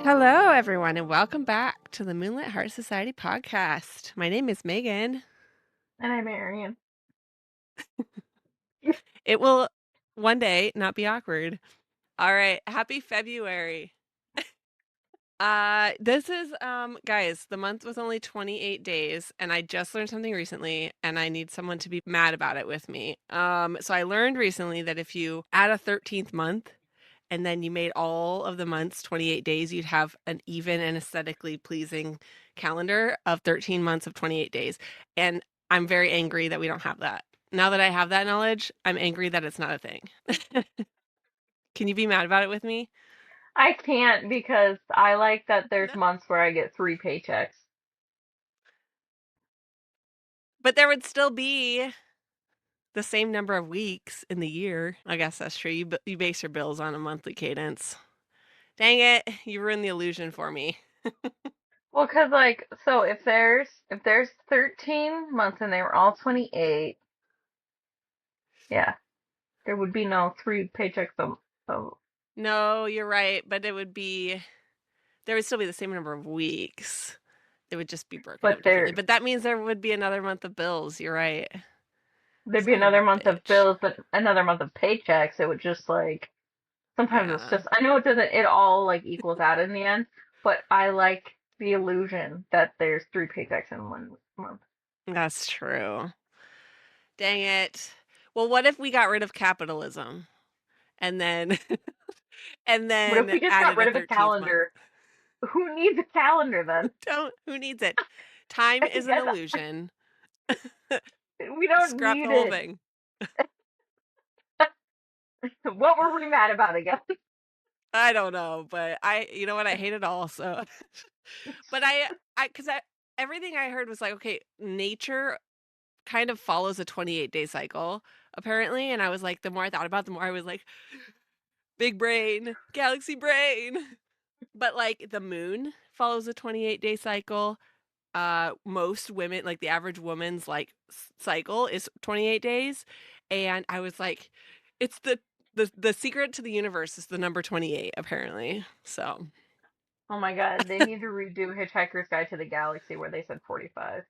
Hello, everyone, and welcome back to the Moonlit Heart Society podcast. My name is Megan. And I'm Marion. It will one day not be awkward. All right, happy February. This is guys, the month was only 28 days, and I just learned something recently, and I need someone to be mad about it with me. So I learned recently that if you add a 13th month and then you made all of the months 28 days, you'd have an even and aesthetically pleasing calendar of 13 months of 28 days. And I'm very angry that we don't have that. Now that I have that knowledge, I'm angry that it's not a thing. Can you be mad about it with me? I can't because I like that there's No. months where I get 3 paychecks. But there would still be the same number of weeks in the year. I guess that's true. You base your bills on a monthly cadence. Dang it, you ruined the illusion for me. Well, 'cause so if there's 13 months and they were all 28, yeah, there would be no 3 paychecks a No, you're right, but there would still be the same number of weeks. It would just be broken but up differently. But that means there would be another month of bills. You're right. there'd be Son of a another month of bitch. bills, but another month of paychecks. It would just sometimes it's Yeah, just I know it all equals out in the end, but I like the illusion that there's 3 paychecks in one month. that's true. Dang it. Well, what if we got rid of capitalism and then and What if then we just got added a rid of a 13th month? calendar? Who needs a calendar then? Who needs it? Time is an Yes, illusion. we don't Scrap the need whole it. thing. What were we mad about again? I don't know, but you know what? I hate it all. So, but because everything I heard was like, okay, nature kind of follows a 28-day cycle, apparently. And I was like, the more I thought about it, the more I was like, big brain, galaxy brain. But like the moon follows a 28-day cycle. Most women, like the average woman's like cycle is 28 days. And I was like, it's the secret to the universe is the number 28, apparently. So Oh my God, they need to redo Hitchhiker's Guide to the Galaxy where they said 45.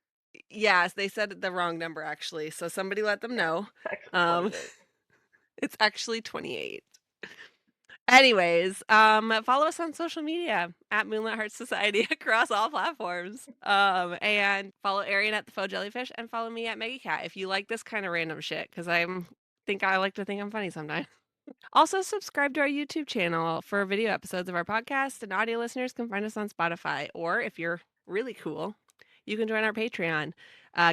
yes, they said the wrong number actually. So somebody let them Yeah, know. it's actually Um, 28. it's actually 28. Anyways, follow us on social media at Moonlit Heart Society across all platforms. And follow Arian at the Faux Jellyfish and follow me at Maggie Cat if you like this kind of random shit, because I like to think I'm funny sometimes. Also, subscribe to our YouTube channel for video episodes of our podcast, and audio listeners can find us on Spotify. Or if you're really cool, you can join our Patreon,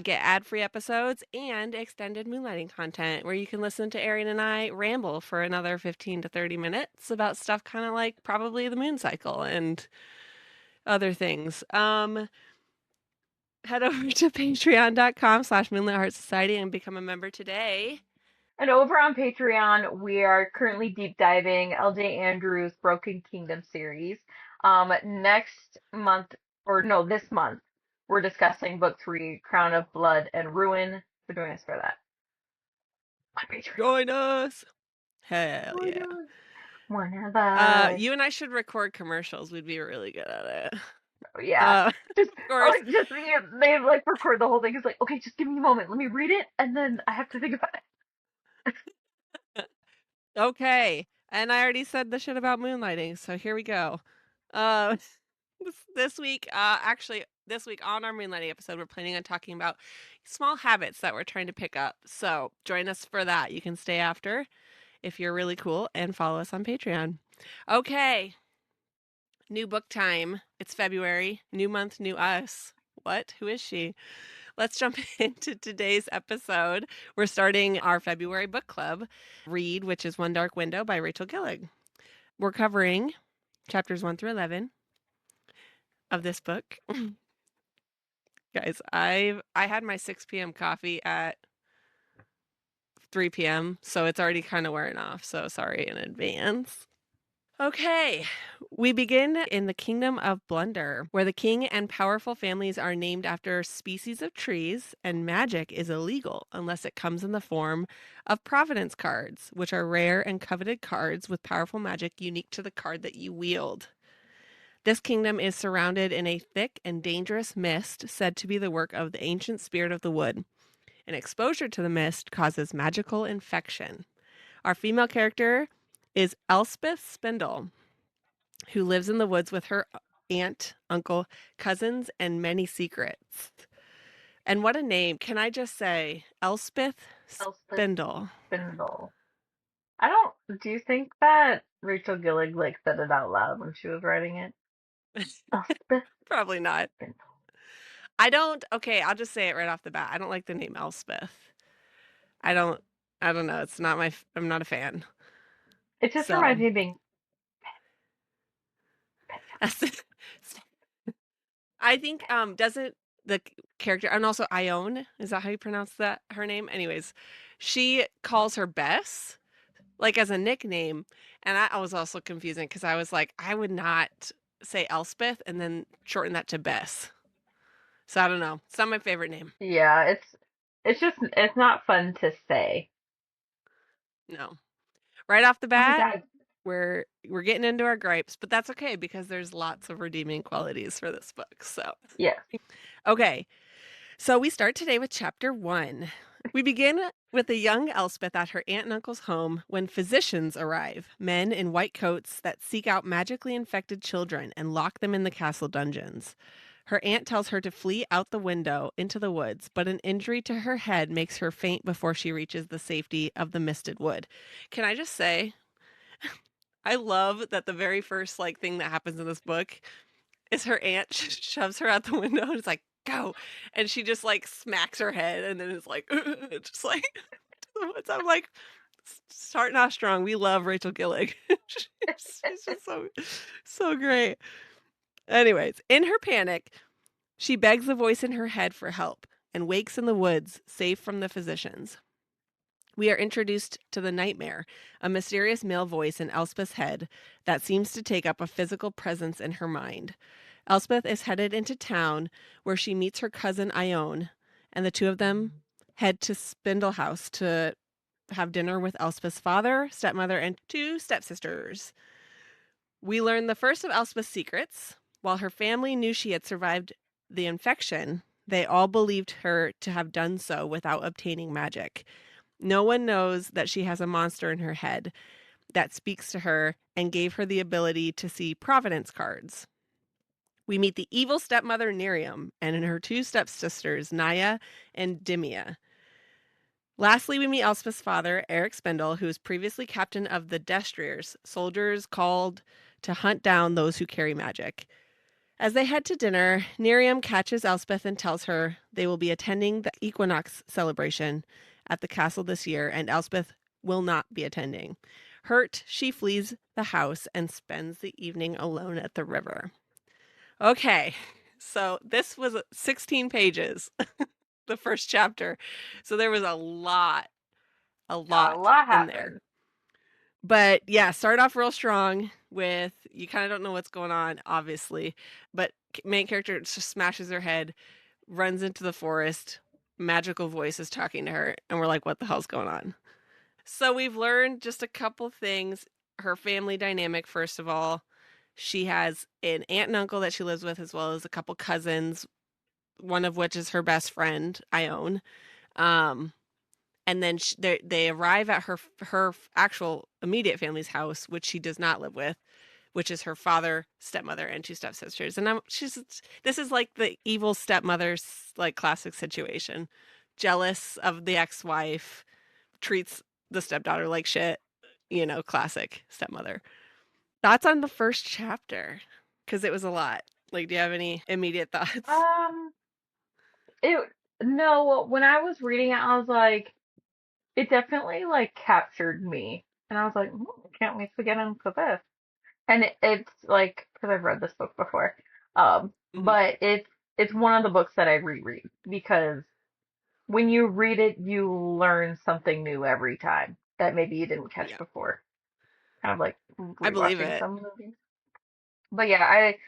get ad-free episodes and extended moonlighting content where you can listen to Arian and I ramble for another 15 to 30 minutes about stuff kind of like probably the moon cycle and other things. Head over to patreon.com/Moonlit Heart Society and become a member today. And over on Patreon, we are currently deep diving LJ Andrews' Broken Kingdom series. Next month, or no, this month, we're discussing book 3, Crown of Blood and Ruin. So join us for that on Patreon. Join us. Hell Join yeah. us. One of us. You and I should record commercials. We'd be really good at it. Yeah. Just Of course. they record the whole thing. It's like, okay, just give me a moment. Let me read it, and then I have to think about it. Okay. And I already said the shit about moonlighting, so here we go. Uh, this week, actually, this week on our moonlighting episode, we're planning on talking about small habits that we're trying to pick up. So join us for that. You can stay after if you're really cool and follow us on Patreon. Okay. New book time. It's February. New month, new us. What? Who is she? Let's jump into today's episode. We're starting our February book club read, which is One Dark Window by Rachel Gillig. We're covering chapters 1 through 11 of this book. Guys, I had my 6 p.m. coffee at 3 p.m., so it's already kind of wearing off, so sorry in advance. Okay, we begin in the Kingdom of Blunder, where the king and powerful families are named after species of trees, and magic is illegal unless it comes in the form of Providence cards, which are rare and coveted cards with powerful magic unique to the card that you wield. This kingdom is surrounded in a thick and dangerous mist said to be the work of the ancient spirit of the wood. And exposure to the mist causes magical infection. Our female character is Elspeth Spindle, who lives in the woods with her aunt, uncle, cousins, and many secrets. And what a name. Can I just say, Elspeth Elspeth Spindle? Spindle. I don't. Do you think that Rachel Gillig like said it out loud when she was writing it? Elspeth Probably not. Spindle. I don't, okay, I'll just say it right off the bat. I don't like the name Elspeth. I don't, I don't know. It's not I'm not a fan. It just reminds So, me of being I think, doesn't the character, and also Ione, is that how you pronounce that, her name? Anyways, she calls her Bess, like as a nickname. And I was also confusing because I was like, I would not say Elspeth and then shorten that to Bess. So I don't know. It's not my favorite name. yeah. It's just it's not fun to say. No. Right off the Oh my bat, god. we're getting into our gripes, but that's okay because there's lots of redeeming qualities for this book. So, Yes. okay. So we start today with chapter 1. We begin with a young Elspeth at her aunt and uncle's home when physicians arrive, men in white coats that seek out magically infected children and lock them in the castle dungeons. Her aunt tells her to flee out the window into the woods, but an injury to her head makes her faint before she reaches the safety of the misted wood. Can I just say, I love that the very first like thing that happens in this book is her aunt shoves her out the window and it's like, go. And she just like smacks her head and then it's like, just like, to the woods. I'm like, starting off strong. We love Rachel Gillig. She's just so great. Anyways, in her panic, she begs the voice in her head for help and wakes in the woods, safe from the physicians. We are introduced to the nightmare, a mysterious male voice in Elspeth's head that seems to take up a physical presence in her mind. Elspeth is headed into town where she meets her cousin Ione, and the two of them head to Spindle House to have dinner with Elspeth's father, stepmother, and two stepsisters. We learn the first of Elspeth's secrets. While her family knew she had survived the infection, they all believed her to have done so without obtaining magic. No one knows that she has a monster in her head that speaks to her and gave her the ability to see Providence cards. We meet the evil stepmother Nerium and her two stepsisters, Naya and Dimia. Lastly, we meet Elspeth's father, Eric Spindle, who was previously captain of the Destriers, soldiers called to hunt down those who carry magic. As they head to dinner, Nerium catches Elspeth and tells her they will be attending the equinox celebration at the castle this year, and Elspeth will not be attending. Hurt, she flees the house and spends the evening alone at the river. Okay, so this was 16 pages, the first chapter. So there was a A lot lot in there. happened. But yeah, start off real strong with you kind of don't know what's going on, obviously, but main character just smashes her head, runs into the forest, magical voice is talking to her, and we're like, what the hell's going on? So we've learned just a couple things. Her family dynamic, first of all, she has an aunt and uncle that she lives with, as well as a couple cousins, one of which is her best friend, Ione. Um, and then they arrive at her actual immediate family's house, which she does not live with, which is her father, stepmother, and two stepsisters. And she's this is like the evil stepmother's like classic situation, jealous of the ex-wife, treats the stepdaughter like shit, classic stepmother. Thoughts on the first chapter? Because it was a lot. Like, do you have any immediate thoughts? Um, it no, when I was reading it, I was like, it definitely like captured me, and I was like, can't wait to get into this. And it's like, because I've read this book before, Hmm. but it's one of the books that I reread because when you read it, you learn something new every time that maybe you didn't catch Yeah, before. Kind of like I believe rewatching it. some movies. But yeah, I like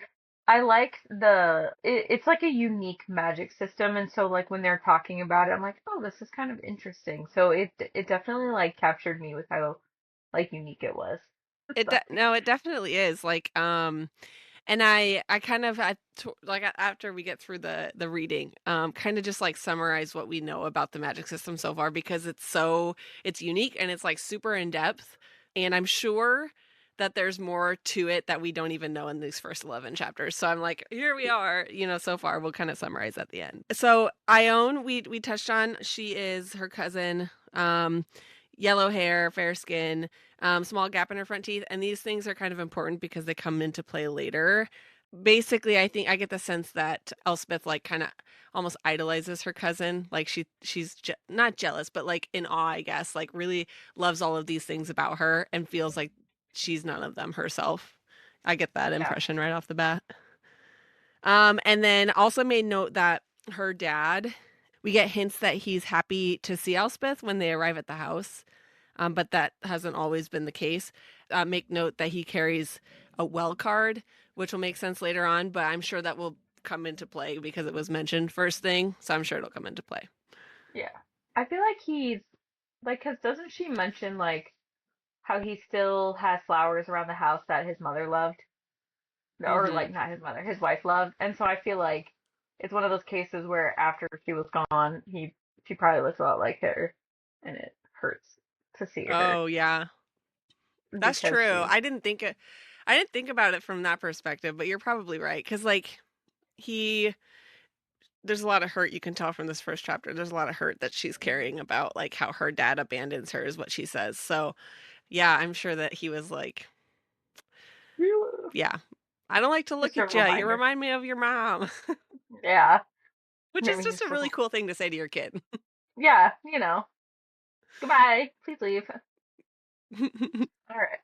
it's like a unique magic system, and so like when they're talking about it, I'm like, oh, this is kind of interesting. So it definitely like captured me with how like unique it was. No, it definitely is. Like, And I kind of after we get through the reading, kind of just like summarize what we know about the magic system so far because it's unique and it's like super in depth. And I'm sure that there's more to it that we don't even know in these first 11 chapters. So I'm like, here we are, so far we'll kind of summarize at the end. So Ione, we touched on, she is her cousin, yellow hair, fair skin, small gap in her front teeth, and these things are kind of important because they come into play later. Basically, I think I get the sense that Elspeth like kind of almost idolizes her cousin, like not jealous, but like in awe, I guess, like really loves all of these things about her and feels like she's none of them herself. I get that Yeah. impression right off the bat. And then also made note that her dad, we get hints that he's happy to see Elspeth when they arrive at the house, but that hasn't always been the case. Make note that he carries a well card, which will make sense later on, but I'm sure that will come into play because it was mentioned first thing, so I'm sure it'll come into play. Yeah. I feel like he's like, 'cause doesn't she mention like how he still has flowers around the house that his mother loved? Or Mm-hmm. like not his mother, his wife loved. And so I feel like it's one of those cases where after she was gone, she probably looks a lot like her, and it hurts to see her Oh yeah, that's because true. she, I didn't think about it from that perspective, but you're probably right because like he there's a lot of hurt you can tell from this first chapter. There's a lot of hurt that she's carrying about like how her dad abandons her is what she says. So, yeah, I'm sure that he was like, yeah, I don't like to look just a at you. You reminder. remind me of your mom, Yeah, which is maybe just a just a, really cool thing to say to your kid. yeah, goodbye, please leave. All right.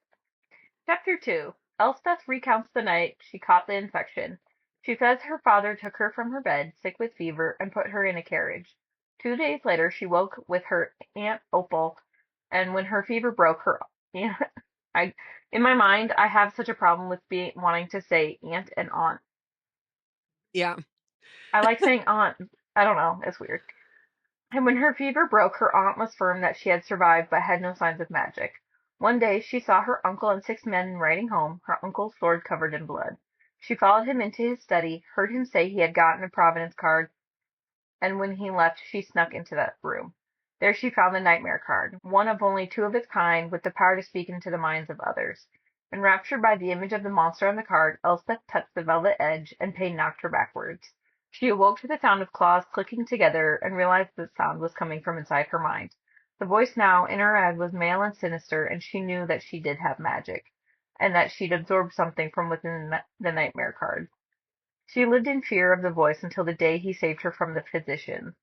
Chapter 2. Elspeth recounts the night she caught the infection. She says her father took her from her bed, sick with fever, and put her in a carriage. 2 days later, she woke with her Aunt Opal, and when her fever broke, her aunt. I, in my mind, I have such a problem with being wanting to say aunt and aunt. Yeah. I like saying aunt. I don't know. It's weird. And when her fever broke, her aunt was firm that she had survived but had no signs of magic. One day she saw her uncle and 6 men riding home, her uncle's sword covered in blood. She followed him into his study, heard him say he had gotten a Providence card, and when he left she snuck into that room. There she found the nightmare card, one of only two of its kind, with the power to speak into the minds of others. Enraptured by the image of the monster on the card, Elspeth touched the velvet edge, and pain knocked her backwards. She awoke to the sound of claws clicking together, and realized the sound was coming from inside her mind. The voice now in her head was male and sinister, and she knew that she did have magic, and that she'd absorbed something from within the nightmare card. She lived in fear of the voice until the day he saved her from the physicians.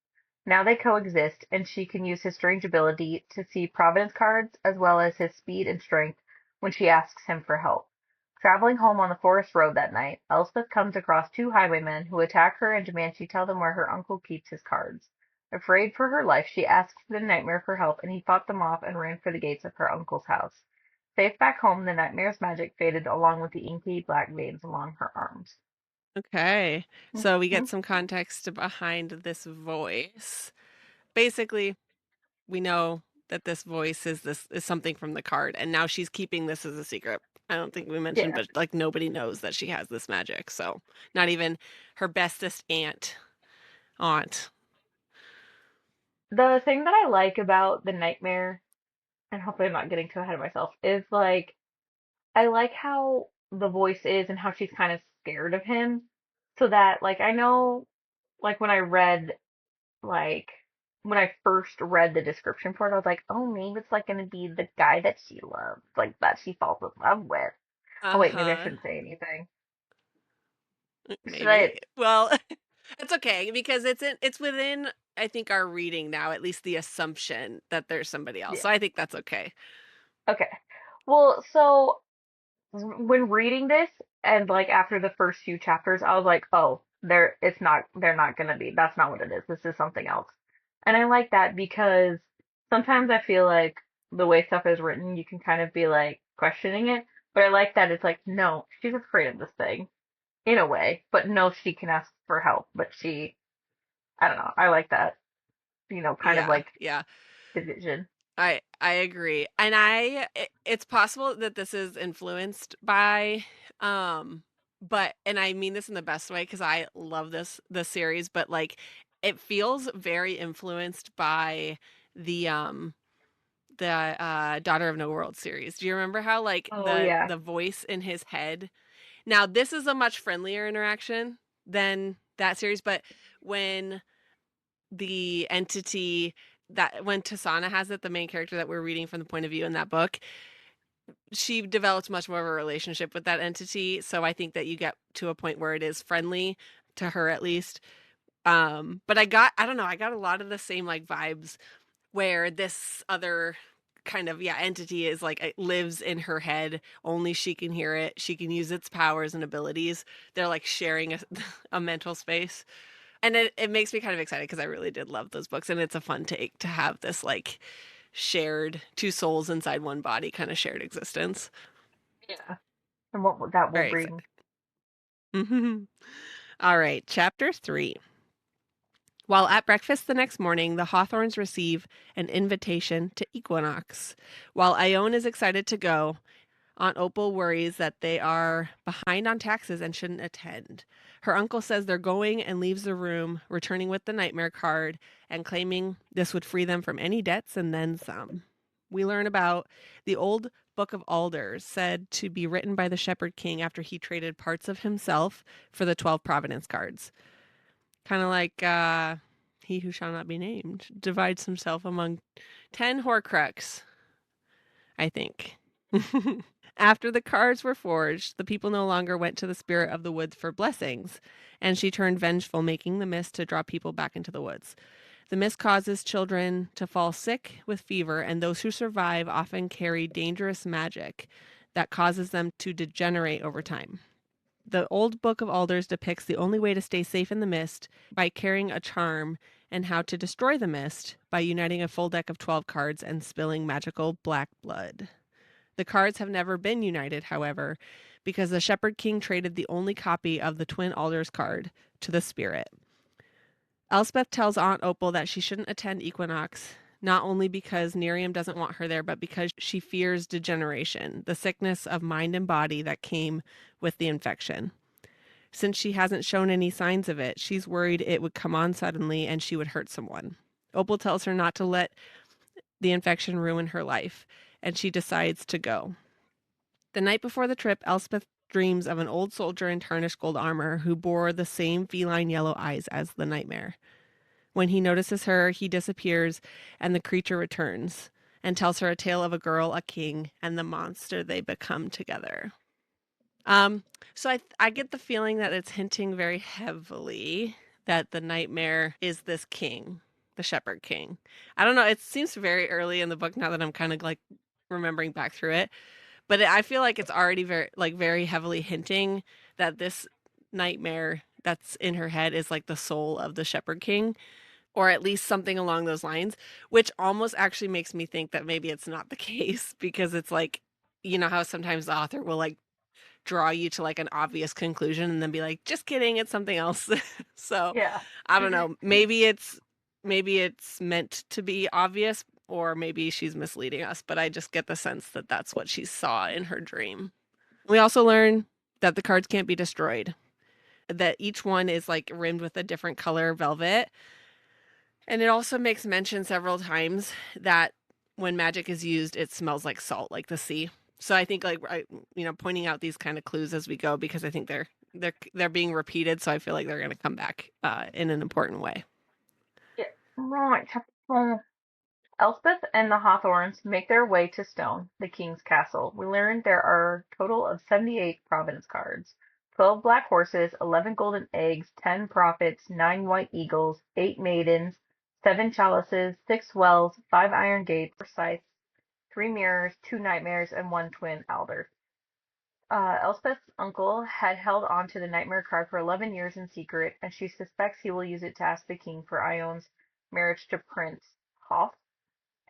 Now they coexist, and she can use his strange ability to see Providence cards as well as his speed and strength when she asks him for help. Traveling home on the forest road that night, Elspeth comes across two highwaymen who attack her and demand she tell them where her uncle keeps his cards. Afraid for her life, she asks the nightmare for help, and he fought them off and ran for the gates of her uncle's house. Safe back home, the nightmare's magic faded along with the inky black veins along her arms. Okay. So we get Mhm. some context behind this voice. Basically, we know that this voice is something from the card, and now she's keeping this as a secret. I don't think we mentioned, Yeah. but like nobody knows that she has this magic. So not even her bestest aunt. The thing that I like about the nightmare, and hopefully I'm not getting too ahead of myself, is like I like how the voice is and how she's kind of scared of him. So that like I know like like when I first read the description for it, I was like, oh maybe it's like gonna be the guy that she loves, like that she falls in love with. Oh wait, maybe I Uh-huh. shouldn't say anything. Should Maybe. I? Well, it's okay because it's within I think our reading now, at least the assumption that there's somebody else. So Yeah. I think that's okay. Okay. Well, so when reading this and like after the first few chapters, I was like, oh, they're not gonna be, that's not what it is. This is something else. And I like that because sometimes I feel like the way stuff is written, you can kind of be like questioning it. But I like that it's like, no, she's afraid of this thing in a way, but no, she can ask for help. But I don't know. I like that, kind of Yeah, like yeah. division. I agree. And it's possible that this is influenced by um but and I mean this in the best way because I love the series, but like it feels very influenced by the um the Daughter of No World series. Do you remember how like Oh the yeah. the voice in his head. Now this is a much friendlier interaction than that series, but when the entity that when Tasana has it, the main character that we're reading from the point of view in that book, she develops much more of a relationship with that entity. So I think that you get to a point where it is friendly to her at least. But I don't know, I got a lot of the same like vibes where this other kind of entity is like it lives in her head, only she can hear it, she can use its powers and abilities. They're like sharing a mental space, and it makes me kind of excited because I really did love those books, and it's a fun take to have this like shared two souls inside one body kind of shared existence. Yeah. And that will Very bring. excited. All right, chapter 3. While at breakfast the next morning, the Hawthorns receive an invitation to Equinox. While Ione is excited to go, Aunt Opal worries that they are behind on taxes and shouldn't attend. Her uncle says they're going and leaves the room, returning with the nightmare card and claiming this would free them from any debts and then some. We learn about the old Book of Alders, said to be written by the Shepherd King after he traded parts of himself for the 12 Providence cards. Kind of like he who shall not be named divides himself among 10 Horcrux, I think. After the cards were forged, the people no longer went to the spirit of the woods for blessings, and she turned vengeful, making the mist to draw people back into the woods. The mist causes children to fall sick with fever, and those who survive often carry dangerous magic that causes them to degenerate over time. The old Book of Alders depicts the only way to stay safe in the mist by carrying a charm, and how to destroy the mist by uniting a full deck of 12 cards and spilling magical black blood. The cards have never been united, however, because the Shepherd King traded the only copy of the Twin Alders card to the spirit. Elspeth tells Aunt Opal that she shouldn't attend Equinox, not only because Nerium doesn't want her there, but because she fears degeneration, the sickness of mind and body that came with the infection. Since she hasn't shown any signs of it, she's worried it would come on suddenly and she would hurt someone. Opal tells her not to let the infection ruin her life, and she decides to go. The night before the trip, Elspeth dreams of an old soldier in tarnished gold armor who bore the same feline yellow eyes as the nightmare. When he notices her, he disappears, and the creature returns and tells her a tale of a girl, a king, and the monster they become together. Um, so I get the feeling that it's hinting very heavily that the nightmare is this king, the Shepherd King. I don't know. It seems very early in the book now that I'm kind of like remembering back through it, but I feel like it's already very heavily hinting that this nightmare that's in her head is like the soul of the Shepherd King, or at least something along those lines, which almost actually makes me think that maybe it's not the case because it's like, you know how sometimes the author will like draw you to like an obvious conclusion and then be like, just kidding, it's something else. So Yeah. I don't know. Maybe it's meant to be obvious, or maybe she's misleading us, but I just get the sense that that's what she saw in her dream. We also learn that the cards can't be destroyed, that each one is like rimmed with a different color velvet. And it also makes mention several times that when magic is used, it smells like salt, like the sea. So I think like pointing out these kind of clues as we go, because I think they're being repeated. So I feel like they're going to come back in an important way. Yeah. Right. Chapter 4. Elspeth and the Hawthorns make their way to Stone, the king's castle. We learn there are a total of 78 Providence cards, 12 black horses, 11 golden eggs, 10 prophets, 9 white eagles, 8 maidens, 7 chalices, 6 wells, 5 iron gates, 4 scythes, 3 mirrors, 2 nightmares, and 1 twin alder. Elspeth's uncle had held on to the nightmare card for 11 years in secret, and she suspects he will use it to ask the king for Ione's marriage to Prince Hoth.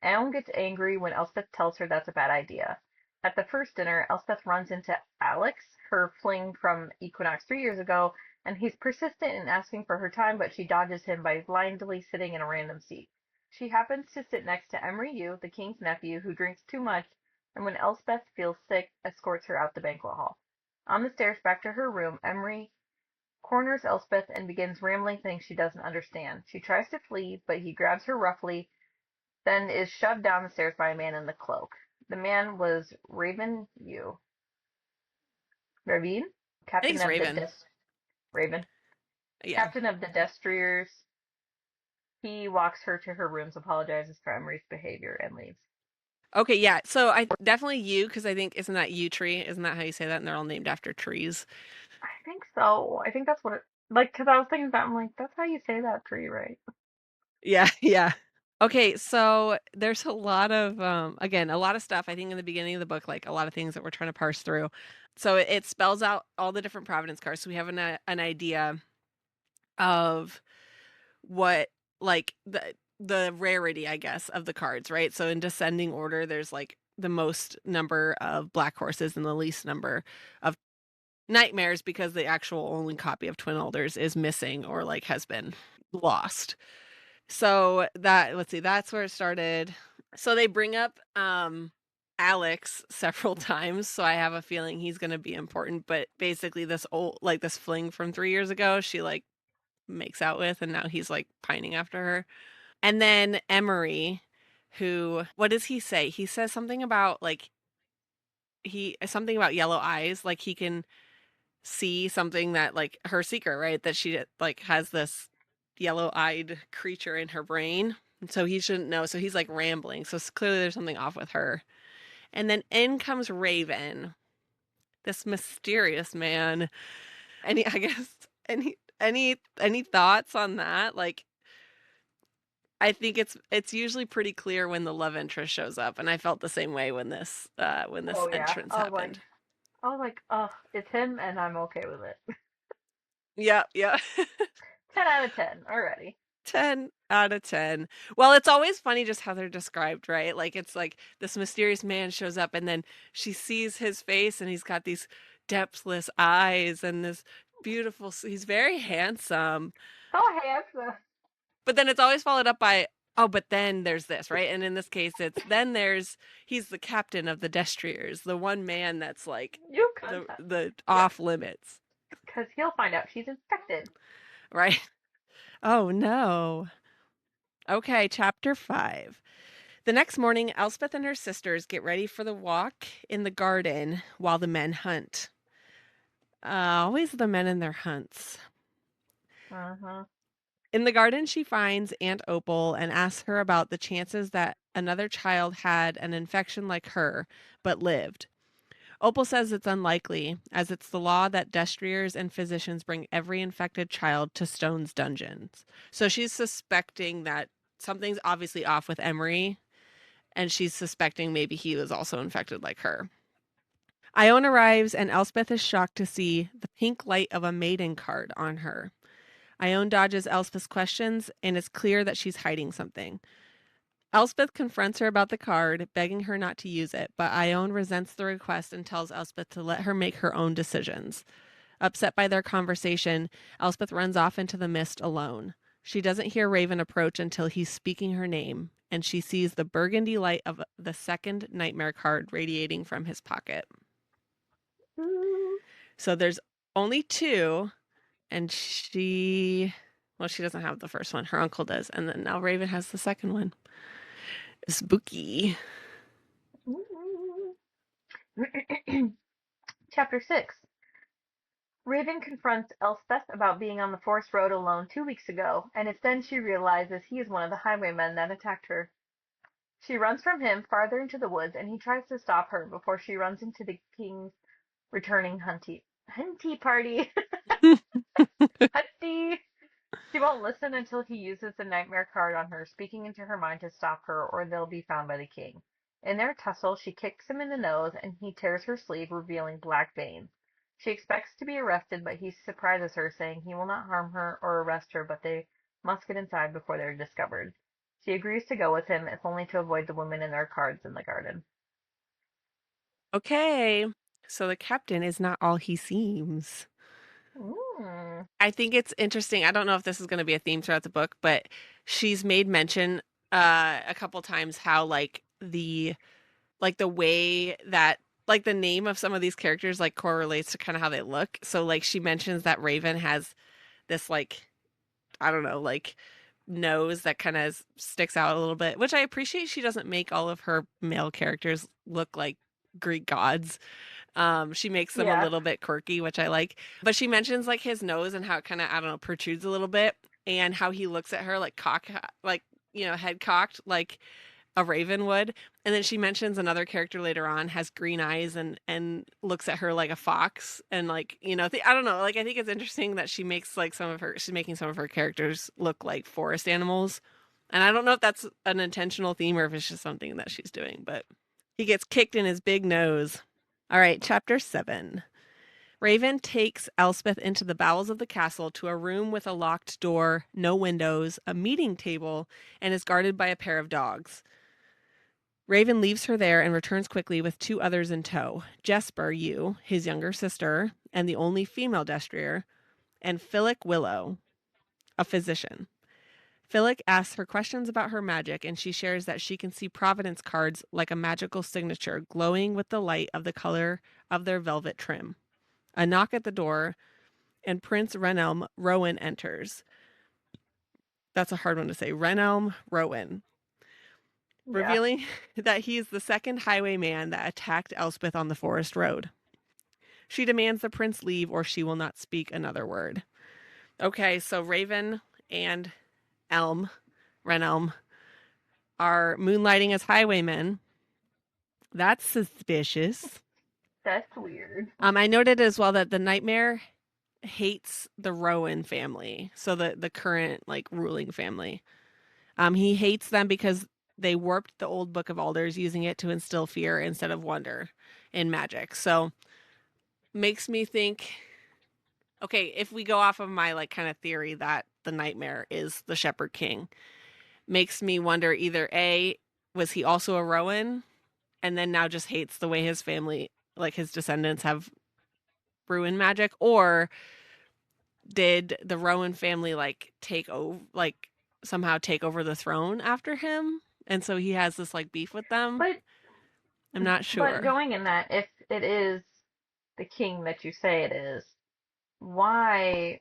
Aon gets angry when Elspeth tells her that's a bad idea. At the first dinner, Elspeth runs into Alex, her fling from Equinox 3 years ago, and he's persistent in asking for her time, but she dodges him by blindly sitting in a random seat. She happens to sit next to Emery Yu, the king's nephew, who drinks too much, and when Elspeth feels sick, escorts her out the banquet hall. On the stairs back to her room, Emery corners Elspeth and begins rambling things she doesn't understand. She tries to flee, but he grabs her roughly, then is shoved down the stairs by a man in the cloak. The man was Ravine, I think captain it's of the Raven. Raven, Yeah. captain of the Destriers. He walks her to her rooms, apologizes for Emery's behavior, and leaves. Okay, yeah. So I definitely you because I think isn't that yew tree? Isn't that how you say that? And they're all named after trees. I think so. I think that's what it like because I was thinking that I'm like, that's how you say that tree, right? Yeah, yeah. Okay, so there's a lot of again, a lot of stuff I think in the beginning of the book, like a lot of things that we're trying to parse through. So it spells out all the different Providence cards. So we have an idea of what like the rarity, I guess, of the cards, right? So in descending order, there's like the most number of black horses and the least number of nightmares because the actual only copy of Twin Alders is missing or like has been lost. So that let's see, that's where it started. So they bring up Alex several times, so I have a feeling he's going to be important, but basically this old like this fling from 3 years ago, she like makes out with and now he's like pining after her. And then Emery, who what does he say? He says something about like he something about yellow eyes, like he can see something that like her secret, right? That she like has this yellow-eyed creature in her brain. And so he shouldn't know. So he's like rambling. So clearly there's something off with her. And then in comes Raven, this mysterious man. Any I guess any thoughts on that? Like I think it's usually pretty clear when the love interest shows up, and I felt the same way when this Oh yeah. entrance happened. Oh, it's him, and I'm okay with it. Yeah, yeah. 10 out of 10 already. 10 out of 10. Well, it's always funny just how they're described, right? Like it's like this mysterious man shows up and then she sees his face and he's got these depthless eyes and this beautiful he's very handsome. So handsome. But then it's always followed up by oh, but then there's this, right? And in this case it's then there's he's the captain of the Destriers, the one man that's like You the contact. the Yeah, off limits, because he'll find out she's infected. right? Oh no. Okay, chapter 5. The next morning, Elspeth and her sisters get ready for the walk in the garden while the men hunt. Always the men in their hunts. Uh-huh. In the garden, she finds Aunt Opal and asks her about the chances that another child had an infection like her, but lived. Opal says it's unlikely, as it's the law that destriers and physicians bring every infected child to Stone's dungeons. So she's suspecting that something's obviously off with Emery, and she's suspecting maybe he was also infected like her. Ione arrives, and Elspeth is shocked to see the pink light of a maiden card on her. Ione dodges Elspeth's questions, and it's clear that she's hiding something. Elspeth confronts her about the card, begging her not to use it, but Ione resents the request and tells Elspeth to let her make her own decisions. Upset by their conversation, Elspeth runs off into the mist alone. She doesn't hear Raven approach until he's speaking her name, and she sees the burgundy light of the second nightmare card radiating from his pocket. Ooh. So there's only two, and well, she doesn't have the first one. Her uncle does. And then now Raven has the second one. Spooky. Ooh. Chapter 6. Raven confronts Elspeth about being on the forest road alone 2 weeks ago, and it's then she realizes he is one of the highwaymen that attacked her. She runs from him farther into the woods, and he tries to stop her before she runs into the king's returning hunty party. Hunty! She won't listen until he uses the nightmare card on her, speaking into her mind to stop her, or they'll be found by the king. In their tussle, she kicks him in the nose, and he tears her sleeve, revealing black veins. She expects to be arrested, but he surprises her, saying he will not harm her or arrest her, but they must get inside before they're discovered. She agrees to go with him, if only to avoid the women and their cards in the garden. Okay. So the captain is not all he seems. Mm. I think it's interesting. I don't know if this is going to be a theme throughout the book, but she's made mention a couple times how like the way that like the name of some of these characters like correlates to kind of how they look. So like she mentions that Raven has this like I don't know, like nose that kind of sticks out a little bit, which I appreciate. She doesn't make all of her male characters look like Greek gods. She makes them a Yeah. little bit quirky, which I like. But she mentions like his nose and how it kind of, I don't know, protrudes a little bit and how he looks at her like like, head cocked, like a raven would. And then she mentions another character later on has green eyes and looks at her like a fox and like, I don't know, like I think it's interesting that she makes like she's making some of her characters look like forest animals. And I don't know if that's an intentional theme or if it's just something that she's doing, but he gets kicked in his big nose. All right, chapter 7. Raven takes Elspeth into the bowels of the castle to a room with a locked door, no windows, a meeting table, and is guarded by a pair of dogs. Raven leaves her there and returns quickly with 2 others in tow, Jesper Yu, his younger sister, and the only female destrier, and Philip Willow, a physician. Philip asks her questions about her magic, and she shares that she can see Providence cards like a magical signature glowing with the light of the color of their velvet trim. A knock at the door, and Prince Renelm Rowan enters. That's a hard one to say. Renelm Rowan, Yeah. revealing that he's the second highwayman that attacked Elspeth on the forest road. She demands the prince leave or she will not speak another word. Okay, so Raven and Renelm, are moonlighting as highwaymen. That's suspicious. That's weird. I noted as well that the nightmare hates the Rowan family, so the current like ruling family. He hates them because they warped the old Book of Alders, using it to instill fear instead of wonder in magic. So makes me think. Okay, if we go off of my like kind of theory that the nightmare is the Shepherd King, makes me wonder either A, was he also a Rowan and then now just hates the way his family, like his descendants, have ruined magic, or did the Rowan family like take over, like somehow take over the throne after him, and so he has this like beef with them? But I'm not but sure. going in that, if it is the king that you say it is, why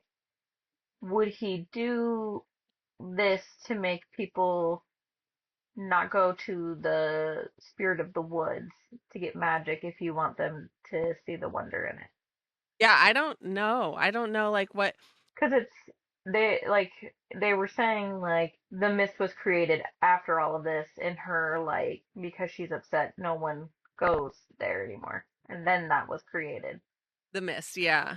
would he do this to make people not go to the spirit of the woods to get magic if you want them to see the wonder in it? Yeah, I don't know. I don't know like what. Because they were saying like the mist was created after all of this in her like because she's upset no one goes there anymore. And then that was created. The mist, yeah.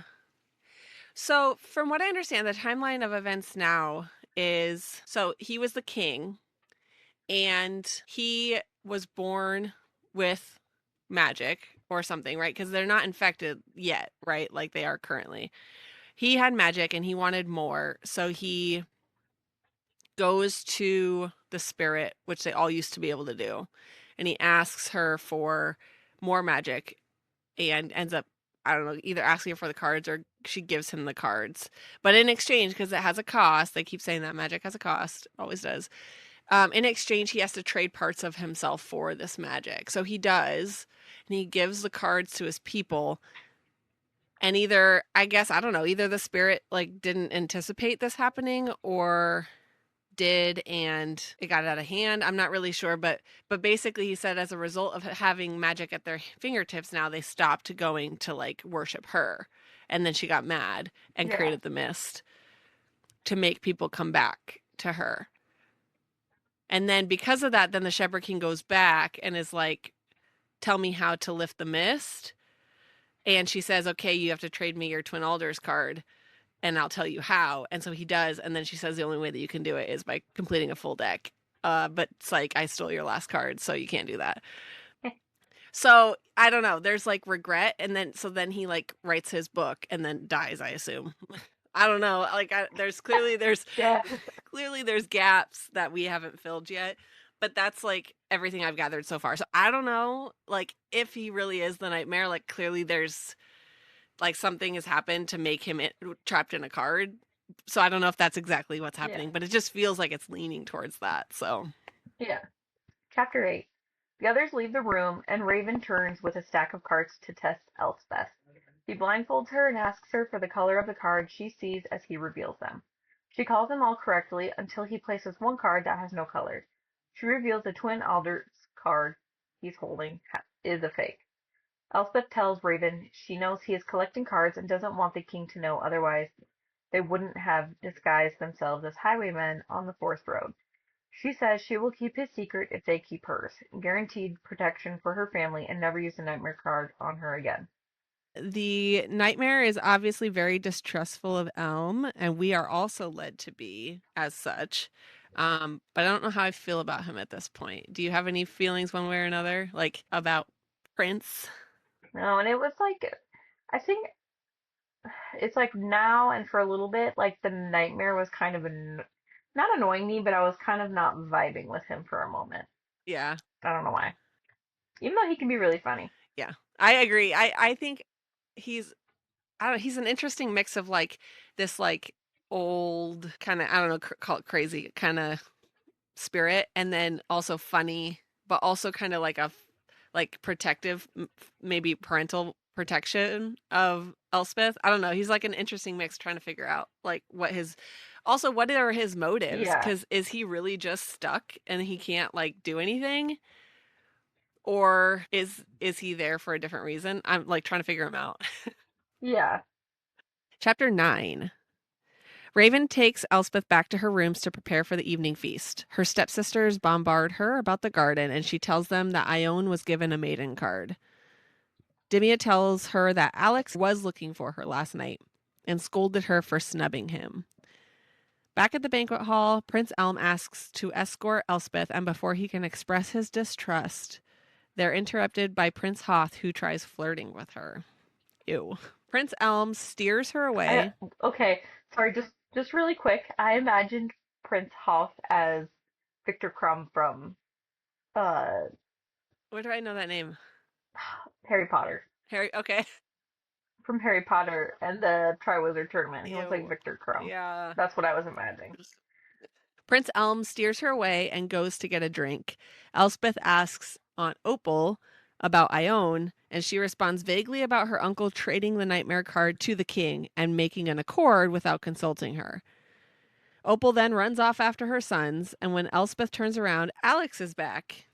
So, from what I understand, the timeline of events now is so he was the king and he was born with magic or something, right? Because they're not infected yet, right? Like they are currently. He had magic and he wanted more. So he goes to the spirit, which they all used to be able to do, and he asks her for more magic and ends up, I don't know, either asking her for the cards or she gives him the cards. But in exchange, because it has a cost, they keep saying that magic has a cost, always does. In exchange, he has to trade parts of himself for this magic. So he does, and he gives the cards to his people. And either, I guess, I don't know, either the spirit like didn't anticipate this happening or did and it got out of hand. I'm not really sure, but basically he said as a result of having magic at their fingertips now they stopped going to like worship her. And then she got mad and Yeah. created the mist to make people come back to her. And then because of that, then the Shepherd King goes back and is like, tell me how to lift the mist. And she says, okay, you have to trade me your Twin Alders card and I'll tell you how. And so he does. And then she says the only way that you can do it is by completing a full deck. But it's like, I stole your last card, so you can't do that. So I don't know. There's like regret. And then he like writes his book and then dies, I assume. I don't know. Like there's clearly there's Yeah. clearly there's gaps that we haven't filled yet. But that's like everything I've gathered so far. So I don't know, like if he really is the nightmare. Like clearly there's like something has happened to make him trapped in a card. So I don't know if that's exactly what's Yeah. happening, but it just feels like it's leaning towards that. So Yeah. Chapter 8. The others leave the room, and Raven turns with a stack of cards to test Elspeth. He blindfolds her and asks her for the color of the cards she sees as he reveals them. She calls them all correctly until he places one card that has no color. She reveals the twin alders card he's holding is a fake. Elspeth tells Raven she knows he is collecting cards and doesn't want the king to know, otherwise they wouldn't have disguised themselves as highwaymen on the forest road. She says she will keep his secret if they keep hers, guaranteed protection for her family and never use the nightmare card on her again. The nightmare is obviously very distrustful of Elm, and we are also led to be as such. But I don't know how I feel about him at this point. Do you have any feelings one way or another, like about Prince? No, and it was like, I think it's like now and for a little bit, like the nightmare was kind of not annoying me, but I was kind of not vibing with him for a moment. Yeah, I don't know why. Even though he can be really funny. yeah, I agree. I think he's I don't know, he's an interesting mix of like this like old kind of I don't know call it crazy kind of spirit, and then also funny, but also kind of like like protective, maybe parental protection of Elspeth. I don't know. He's like an interesting mix trying to figure out like what are his motives? Yeah, Because is he really just stuck and he can't like do anything? Or is he there for a different reason? I'm like trying to figure him out. yeah. Chapter 9. Raven takes Elspeth back to her rooms to prepare for the evening feast. Her stepsisters bombard her about the garden, and she tells them that Ione was given a maiden card. Dimia tells her that Alex was looking for her last night and scolded her for snubbing him. Back at the banquet hall, Prince Elm asks to escort Elspeth, and before he can express his distrust, they're interrupted by Prince Hoth, who tries flirting with her. Ew. Prince Elm steers her I away. okay. Sorry, just really quick. I imagined Prince Hoff as Victor Crumb from uh Where do I know that name? Harry Potter. Harry. Okay. From Harry Potter and the Triwizard Tournament. He looks like Ew. Victor Crumb. Yeah. That's what I was imagining. Prince Elm steers her away and goes to get a drink. Elspeth asks Aunt Opal about Ione, and she responds vaguely about her uncle trading the nightmare card to the king and making an accord without consulting her. Opal then runs off after her sons, and when Elspeth turns around, Alex is back,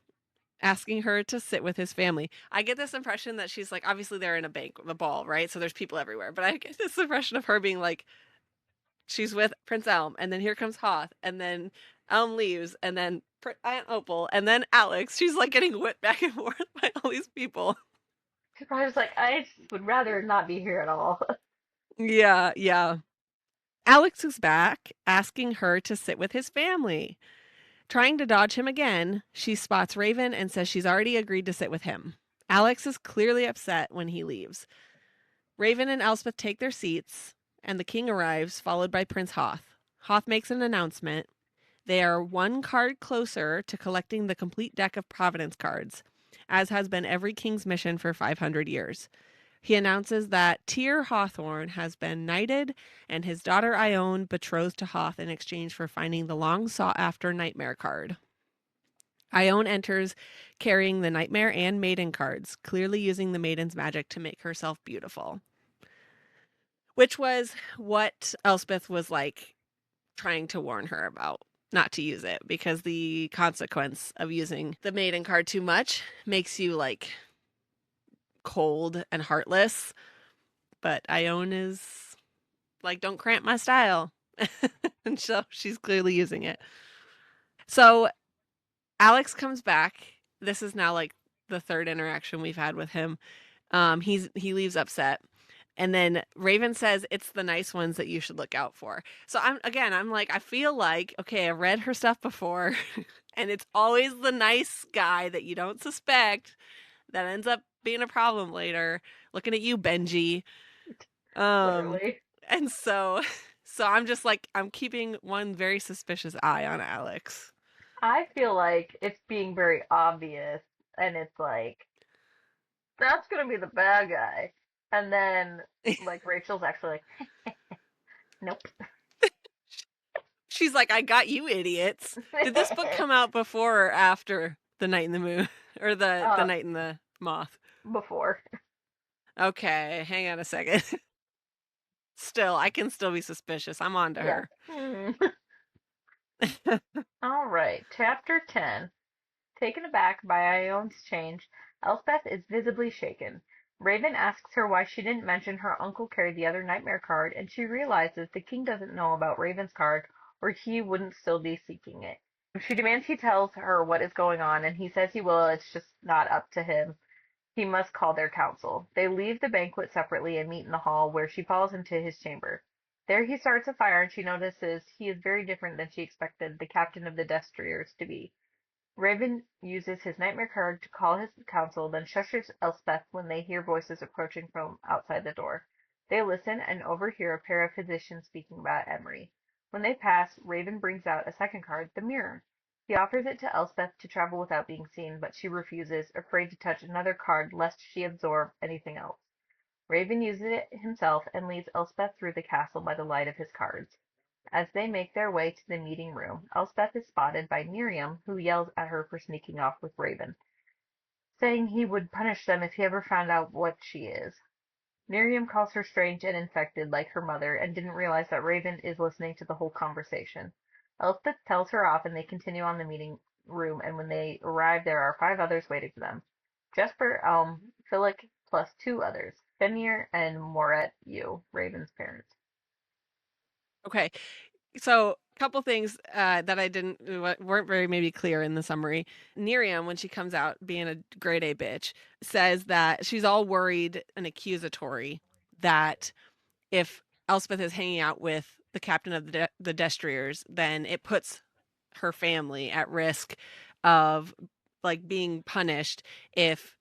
asking her to sit with his family. I get this impression that she's like, obviously they're in a ball, right? So there's people everywhere. But I get this impression of her being like, she's with Prince Elm, and then here comes Hoth, and then Elm leaves, and then Aunt Opal, and then Alex. She's like getting whipped back and forth by all these people. She's probably just like, I just would rather not be here at all. Yeah, yeah. Alex is back, asking her to sit with his family. Trying to dodge him again, she spots Raven and says she's already agreed to sit with him. Alex is clearly upset when he leaves. Raven and Elspeth take their seats, and the king arrives, followed by Prince Hoth. Hoth makes an announcement. They are one card closer to collecting the complete deck of Providence cards, as has been every king's mission for 500 years. He announces that Tyr Hawthorne has been knighted and his daughter Ione betrothed to Hoth in exchange for finding the long sought after nightmare card. Ione enters carrying the nightmare and maiden cards, clearly using the maiden's magic to make herself beautiful, which was what Elspeth was like trying to warn her about, not to use it, because the consequence of using the maiden card too much makes you like cold and heartless. But Ione is like, don't cramp my style. And so she's clearly using it. So Alex comes back. This is now like the third interaction we've had with him. He leaves upset. And then Raven says it's the nice ones that you should look out for. So I'm like, I feel like, okay, I've read her stuff before, and it's always the nice guy that you don't suspect that ends up being a problem later. Looking at you, Benji. Um, Literally. and so I'm just like, I'm keeping one very suspicious eye on Alex. I feel like it's being very obvious, and it's like, that's gonna be the bad guy. And then, like, Rachel's actually like, nope. She's like, I got you idiots. Did this book come out before or after The Night in the Moon? Or the Uh, Knight and the Moth? before. Okay, hang on a second. Still, I can still be suspicious. I'm on to Yeah. her. All right, chapter 10. Taken aback by Ion's change, Elspeth is visibly shaken. Raven asks her why she didn't mention her uncle carried the other nightmare card, and she realizes the king doesn't know about Raven's card, or he wouldn't still be seeking it. She demands he tells her what is going on, and he says he will, it's just not up to him. He must call their council. They leave the banquet separately and meet in the hall, where she follows him to his chamber. There he starts a fire, and she notices he is very different than she expected the captain of the Destriers to be. Raven uses his nightmare card to call his council, then shushes Elspeth when they hear voices approaching from outside the door. They listen and overhear a pair of physicians speaking about Emery. When they pass, Raven brings out a second card, the mirror. He offers it to Elspeth to travel without being seen, but she refuses, afraid to touch another card lest she absorb anything else. Raven uses it himself and leads Elspeth through the castle by the light of his cards. As they make their way to the meeting room, Elspeth is spotted by Miriam, who yells at her for sneaking off with Raven, saying he would punish them if he ever found out what she is. Miriam calls her strange and infected like her mother and didn't realize that Raven is listening to the whole conversation. Elspeth tells her off and they continue on the meeting room, and when they arrive there are 5 others waiting for them. Jesper, Elm, Philic, plus 2 others, Fenrir and Moret Yu, Raven's parents. Okay, so a couple things that I didn't weren't very maybe clear in the summary. Miriam, when she comes out being a grade A bitch, says that she's all worried and accusatory that if Elspeth is hanging out with the captain of the Destriers, then it puts her family at risk of like being punished if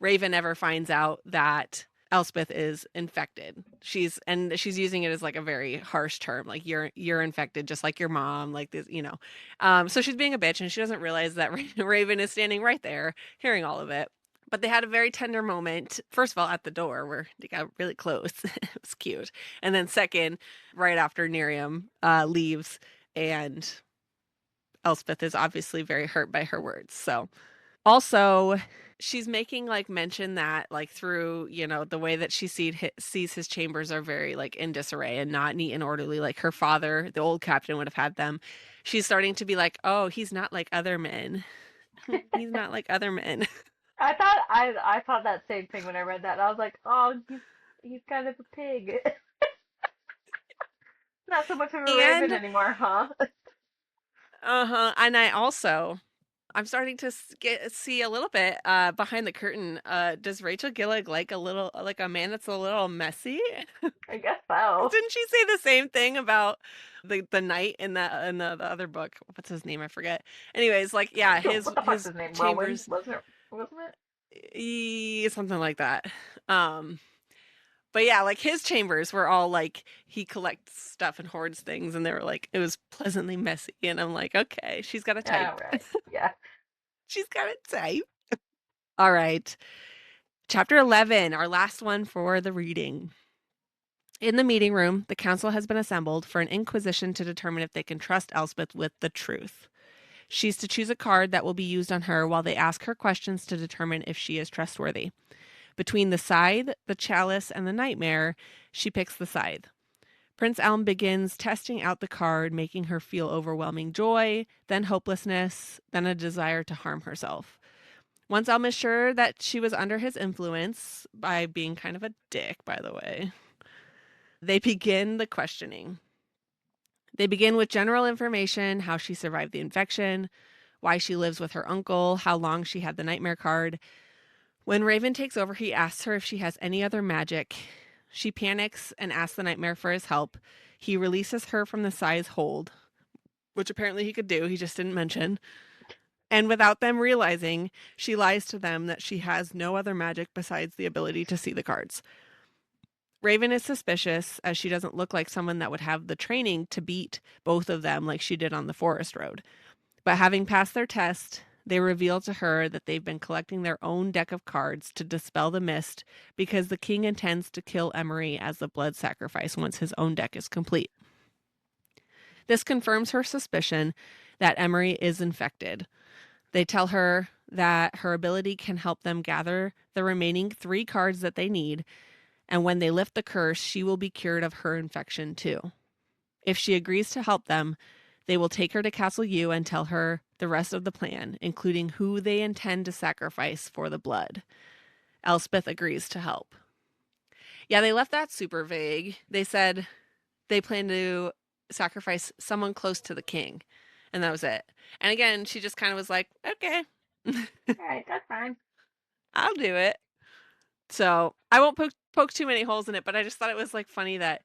Raven ever finds out that Elspeth is infected. She's using it as like a very harsh term, like you're infected just like your mom, like this, you know. So she's being a bitch and she doesn't realize that Raven is standing right there hearing all of it. But they had a very tender moment, first of all, at the door where they got really close. It was cute. And then second, right after Miriam leaves and Elspeth is obviously very hurt by her words. So also, she's making like mention that like through, you know, the way that she sees his chambers are very like in disarray and not neat and orderly like her father, the old captain, would have had them. She's starting to be like, "Oh, he's not like other men. He's not like other men." I thought that same thing when I read that. I was like, oh, he's kind of a pig. Not so much of a raven And anymore, huh? uh-huh, and I'm starting to see a little bit behind the curtain. Does Rachel Gillig like a little like a man that's a little messy? I guess so. Didn't she say the same thing about the knight in the other book? What's his name? I forget. Anyways, like yeah, What the fuck's his his name? Rowan, chambers, wasn't it? Wasn't it? something like that. Um, but yeah, like his chambers were all like he collects stuff and hoards things, and they were like it was pleasantly messy, and I'm like, okay, she's got a Yeah, type. right. Yeah. She's got a type. All right, chapter 11, our last one for the reading. In the meeting room, the council has been assembled for an inquisition to determine if they can trust Elspeth with the truth. She's to choose a card that will be used on her while they ask her questions to determine if she is trustworthy. Between the scythe, the chalice, and the nightmare, she picks the scythe. Prince Elm begins testing out the card, making her feel overwhelming joy, then hopelessness, then a desire to harm herself. Once Elm is sure that she was under his influence, by being kind of a dick, by the way, they begin the questioning. They begin with general information, how she survived the infection, why she lives with her uncle, how long she had the nightmare card. When Raven takes over, he asks her if she has any other magic. She panics and asks the nightmare for his help. He releases her from the scythe hold, which apparently he could do, he just didn't mention. And without them realizing, she lies to them that she has no other magic besides the ability to see the cards. Raven is suspicious as she doesn't look like someone that would have the training to beat both of them like she did on the forest road. But having passed their test, they reveal to her that they've been collecting their own deck of cards to dispel the mist because the king intends to kill Emery as the blood sacrifice once his own deck is complete. This confirms her suspicion that Emery is infected. They tell her that her ability can help them gather the remaining 3 cards that they need, and when they lift the curse, she will be cured of her infection too. If she agrees to help them, they will take her to Castle U and tell her the rest of the plan, including who they intend to sacrifice for the blood. Elspeth agrees to help. Yeah, they left that super vague. They said they plan to sacrifice someone close to the king, and that was it. And again, she just kind of was like, okay, All right, that's fine. I'll do it. So I won't poke too many holes in it, but I just thought it was like funny that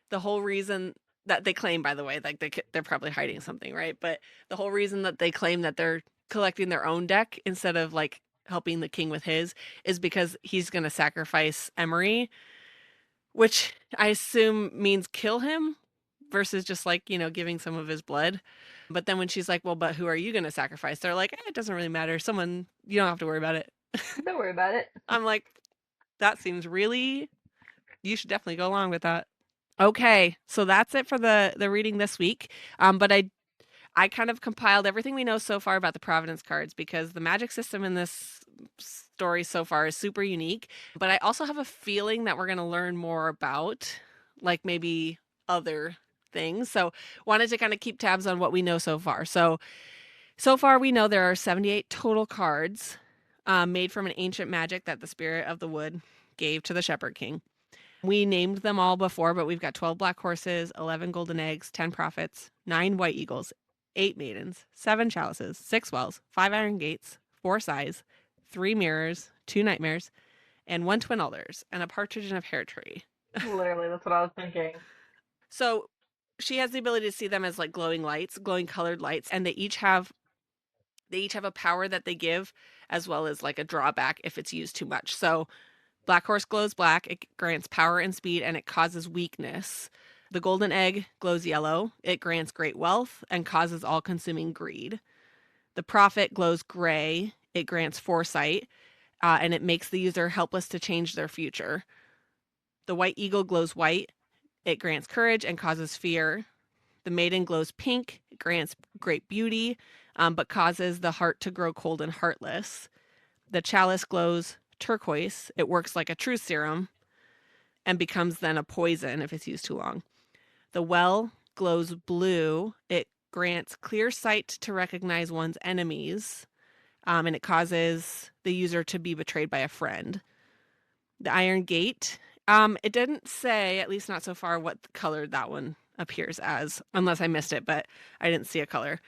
the whole reason that they claim, by the way, like they're probably hiding something, right? But the whole reason that they claim that they're collecting their own deck instead of like helping the king with his is because he's going to sacrifice Emery, which I assume means kill him versus just like, giving some of his blood. But then when she's like, well, but who are you going to sacrifice? They're like, it doesn't really matter. Someone, you don't have to worry about it. Don't worry about it. I'm like, that seems really, you should definitely go along with that. Okay, so that's it for the reading this week. But I kind of compiled everything we know so far about the Providence cards because the magic system in this story so far is super unique. But I also have a feeling that we're going to learn more about, like maybe other things. So wanted to kind of keep tabs on what we know so far. So far we know there are 78 total cards made from an ancient magic that the spirit of the wood gave to the Shepherd King. We named them all before, but we've got 12 black horses, 11 golden eggs, 10 prophets, 9 white eagles, 8 maidens, 7 chalices, 6 wells, 5 iron gates, 4 sighs, 3 mirrors, 2 nightmares, and 1 twin alders, and a partridge in a pear tree. Literally, that's what I was thinking. So she has the ability to see them as like glowing lights, glowing colored lights, and they each have a power that they give as well as like a drawback if it's used too much. So Black horse glows black. It grants power and speed, and it causes weakness. The golden egg glows yellow. It grants great wealth and causes all-consuming greed. The prophet glows gray. It grants foresight, and it makes the user helpless to change their future. The white eagle glows white. It grants courage and causes fear. The maiden glows pink. It grants great beauty, but causes the heart to grow cold and heartless. The chalice glows turquoise. It works like a truth serum and becomes then a poison if it's used too long. The well glows blue. It grants clear sight to recognize one's enemies, and it causes the user to be betrayed by a friend. The iron gate, it didn't say, at least not so far, what color that one appears as, unless I missed it, but I didn't see a color.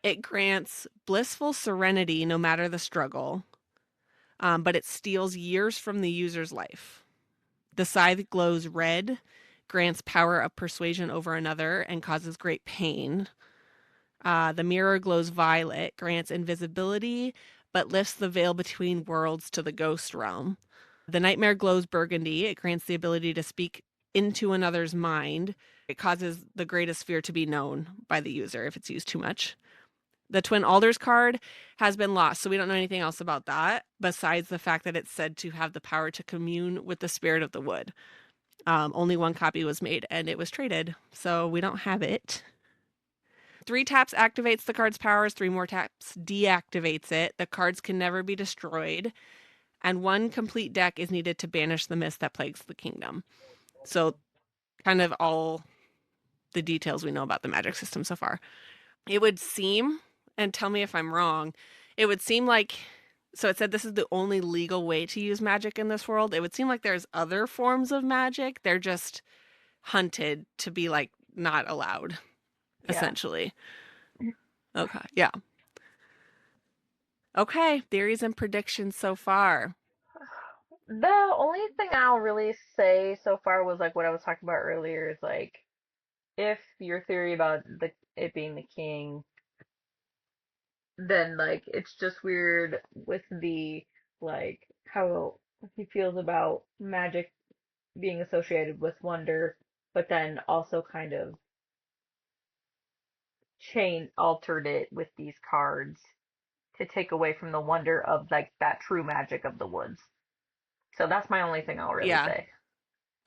It grants blissful serenity no matter the struggle, but it steals years from the user's life. The scythe glows red, grants power of persuasion over another, and causes great pain. The mirror glows violet, grants invisibility, but lifts the veil between worlds to the ghost realm. The nightmare glows burgundy. It grants the ability to speak into another's mind. It causes the greatest fear to be known by the user if it's used too much. The Twin Alders card has been lost, so we don't know anything else about that, besides the fact that it's said to have the power to commune with the spirit of the wood. Only 1 copy was made, and it was traded, so we don't have it. 3 taps activates the card's powers, 3 more taps deactivates it. The cards can never be destroyed, and 1 complete deck is needed to banish the mist that plagues the kingdom. So kind of all the details we know about the magic system so far. It would seem, and tell me if I'm wrong, it would seem like, so it said this is the only legal way to use magic in this world. It would seem like there's other forms of magic. They're just hunted to be like not allowed, Yeah. essentially. Okay. Yeah. Okay. Theories and predictions so far. The only thing I'll really say so far was like what I was talking about earlier is like if your theory about the it being the king, then like it's just weird with the like how he feels about magic being associated with wonder, but then also kind of chain altered it with these cards to take away from the wonder of like that true magic of the woods. So that's my only thing I'll really Yeah. say.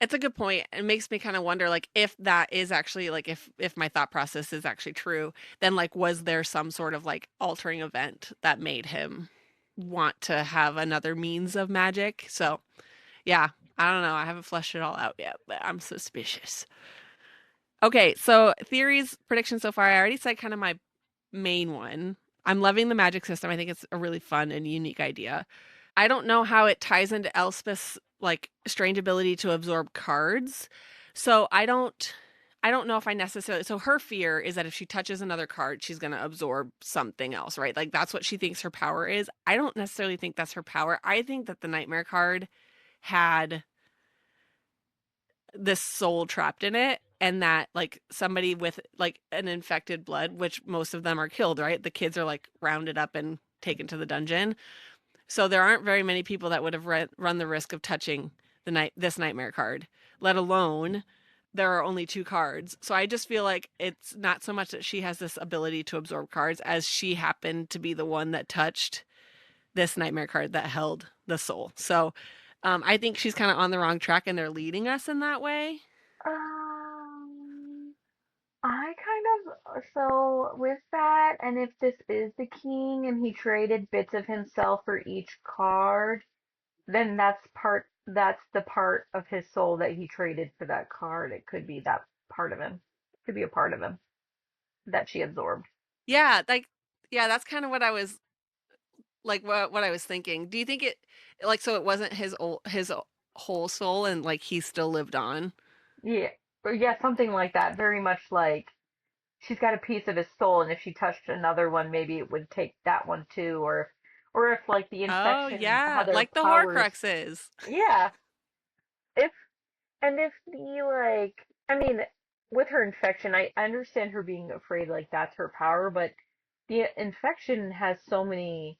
It's a good point. It makes me kind of wonder like if that is actually like if my thought process is actually true, then like was there some sort of like altering event that made him want to have another means of magic. So, yeah, I don't know. I haven't fleshed it all out yet, but I'm suspicious. Okay, so theories, predictions so far. I already said kind of my main one. I'm loving the magic system. I think it's a really fun and unique idea. I don't know how it ties into Elspeth's like strange ability to absorb cards. So I don't know if I necessarily so her fear is that if she touches another card, she's going to absorb something else, right? Like that's what she thinks her power is. I don't necessarily think that's her power. I think that the nightmare card had this soul trapped in it and that like somebody with like an infected blood, which most of them are killed, right? The kids are like rounded up and taken to the dungeon. So there aren't very many people that would have run the risk of touching this nightmare card, let alone there are only two cards. So I just feel like it's not so much that she has this ability to absorb cards as she happened to be the one that touched this nightmare card that held the soul. So I think she's kind of on the wrong track and they're leading us in that way. Um, I kind of, so with that, and if this is the king and he traded bits of himself for each card, then that's the part of his soul that he traded for that card. It could be that part of him. It could be a part of him that she absorbed. Yeah, like yeah, that's kind of what I was like what I was thinking. Do you think it like so it wasn't his whole soul and like he still lived on? Yeah, or yeah, something like that. Very much like she's got a piece of his soul, and if she touched another one, maybe it would take that one too, or if like the Oh, infection, how yeah, their like the powers. Horcruxes. Yeah, if and if the like, I mean, with her infection, I understand her being afraid like that's her power, but the infection has so many.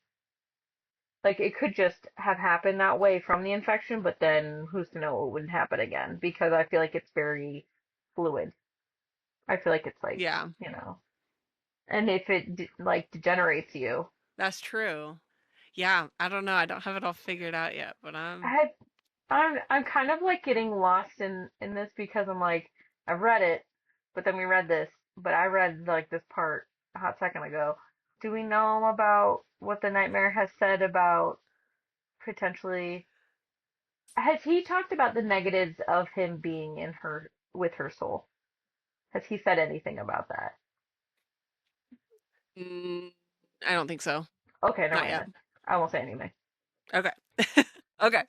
Like it could just have happened that way from the infection, but then who's to know it wouldn't happen again? Because I feel like it's very fluid. I feel like it's like, Yeah, you know, and if it like degenerates you, that's true. Yeah, I don't know. I don't have it all figured out yet, but I had, I'm kind of like getting lost in this because I'm like I've read it, but then we read this, but I read like this part a hot second ago. Do we know about what the nightmare has said about potentially? Has he talked about the negatives of him being in her with her soul? Has he said anything about that? mm, I don't think so. Okay, never Not mind yet. then. I won't say anything. Okay. Okay.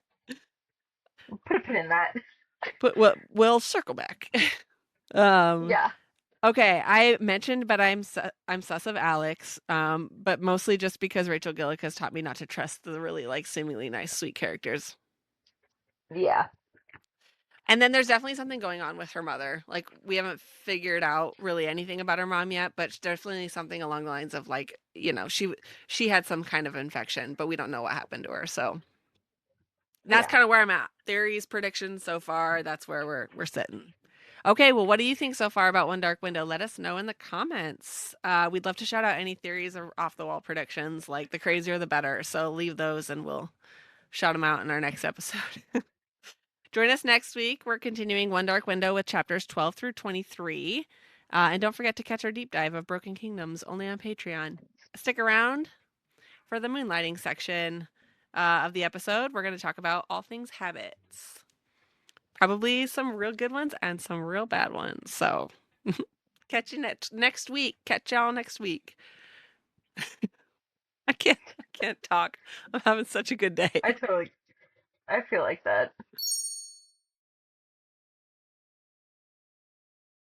Put a pin in that. But we'll circle back. Um, Yeah. okay, I mentioned, but I'm sus of Alex, but mostly just because Rachel Gillig has taught me not to trust the really like seemingly nice, sweet characters. Yeah. And then there's definitely something going on with her mother. Like we haven't figured out really anything about her mom yet, but definitely something along the lines of like, she had some kind of infection, but we don't know what happened to her. So that's Yeah. kind of where I'm at. Theories, predictions so far, that's where we're sitting. Okay, well, what do you think so far about One Dark Window? Let us know in the comments. We'd love to shout out any theories or off the wall predictions, like the crazier the better. So leave those and we'll shout them out in our next episode. Join us next week. We're continuing One Dark Window with chapters 12 through 23. And don't forget to catch our deep dive of Broken Kingdoms only on Patreon. Stick around for the moonlighting section of the episode. We're going to talk about all things habits. Probably some real good ones and some real bad ones. So catch you next week. Catch y'all next week. I can't talk. I'm having such a good day. I totally I feel like that.